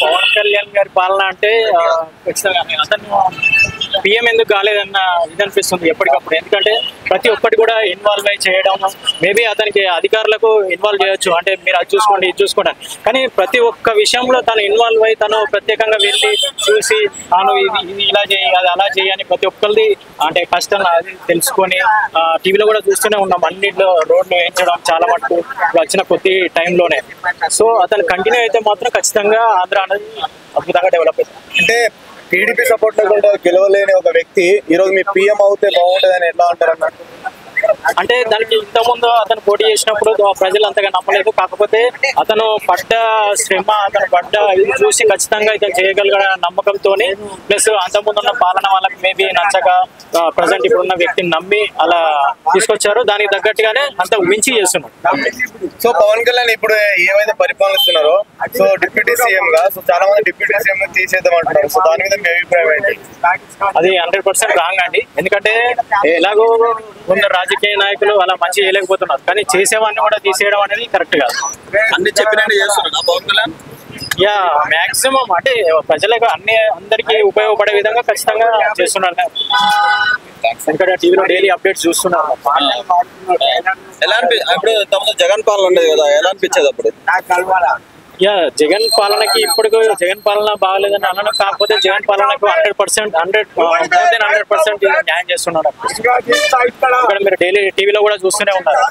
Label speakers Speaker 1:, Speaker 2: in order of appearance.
Speaker 1: పవన్ కళ్యాణ్ గారి పాలన అంటే ఖచ్చితంగా అతను పిఎం ఎందుకు కాలేదన్న ఇది అనిపిస్తుంది ఎప్పటికప్పుడు. ఎందుకంటే ప్రతి ఒక్కటి కూడా ఇన్వాల్వ్ అయి చేయడం, మేబీ అతనికి అధికారులకు ఇన్వాల్వ్ చేయొచ్చు, అంటే మీరు అది చూసుకోండి ఇది చూసుకోండి, కానీ ప్రతి ఒక్క విషయంలో తను ఇన్వాల్వ్ అయి తను ప్రత్యేకంగా వెళ్ళి చూసి తాను ఇది ఇలా చేయి అది అలా చేయి అని ప్రతి ఒక్కరిది అంటే కష్టం అది తెలుసుకొని టీవీలో కూడా చూస్తూనే ఉన్నాం. అన్నింటిలో రోడ్లు వేయించడం చాలా మటుకు వచ్చిన కొద్ది టైంలోనే. సో అతను కంటిన్యూ అయితే మాత్రం ఖచ్చితంగా ఆంధ్ర అనేది అద్భుతంగా డెవలప్ అవుతుంది.
Speaker 2: అంటే టీడీపీ సపోర్ట్ లేకుండా గెలవలేని ఒక వ్యక్తి ఈ రోజు మీ పిఎం అవుతే బాగుంటుందని ఎట్లా అంటారు అన్నట్టు?
Speaker 1: అంటే దానికి ఇంతకుముందు అతను పోటీ చేసినప్పుడు ప్రజలు అంతగా నమ్మలేదు. కాకపోతే అతను పడ్డ శ్రమ, అతను పడ్డ ఇది చూసి ఖచ్చితంగా ఇతను చేయగలిగిన నమ్మకంతో, ప్లస్ అంతకుముందు ఉన్న పాలన వాళ్ళకి మేబీ నచ్చక ప్రజెంట్ ఇప్పుడున్న వ్యక్తిని నమ్మి అలా తీసుకొచ్చారు. దానికి తగ్గట్టుగానే అంత మించి చేస్తున్నారు.
Speaker 2: సో పవన్ కళ్యాణ్ ఇప్పుడు ఏమైతే పరిపాలిస్తున్నారో, సో డిప్యూటీ సీఎం గా సో చాలా మంది డిప్యూటీ సీఎం తీసేద్దాం అంటున్నారు. సో దాని మీద మీ అభిప్రాయం ఏంటి?
Speaker 1: అది 100% రాంగ్ అండి. ఎందుకంటే ఎలాగో కొందరు రాజకీయ నాయకులు అలా మంచి చేయలేకపోతున్నారు, కానీ చేసేవాడిని కూడా తీసేయడం అనేది కరెక్ట్ కాదు.
Speaker 2: అన్ని చెప్పినట్టు చేస్తున్నారు పవన్ కళ్యాణ్.
Speaker 1: యా మాక్సిమం అంటే ప్రజలకు అందరికీ ఉపయోగపడే విధంగా ఖచ్చితంగా చేస్తున్నారు. ఎందుకంటే టీవీలో డైలీ అప్డేట్స్ చూస్తున్నారు.
Speaker 2: ఎలా ఇప్పుడు జగన్ పాలన ఉండేది కదా, ఎలా అనిపించేది అప్పుడు?
Speaker 1: యా జగన్ పాలనకి ఇప్పటికి జగన్ పాలన బాగలేదని అనను, కాకపోతే జగన్ పాలనకు 100% న్యాయం చేస్తున్నారు. ఇక్కడ మీరు డైలీ టీవీలో కూడా చూస్తూనే ఉన్నారు.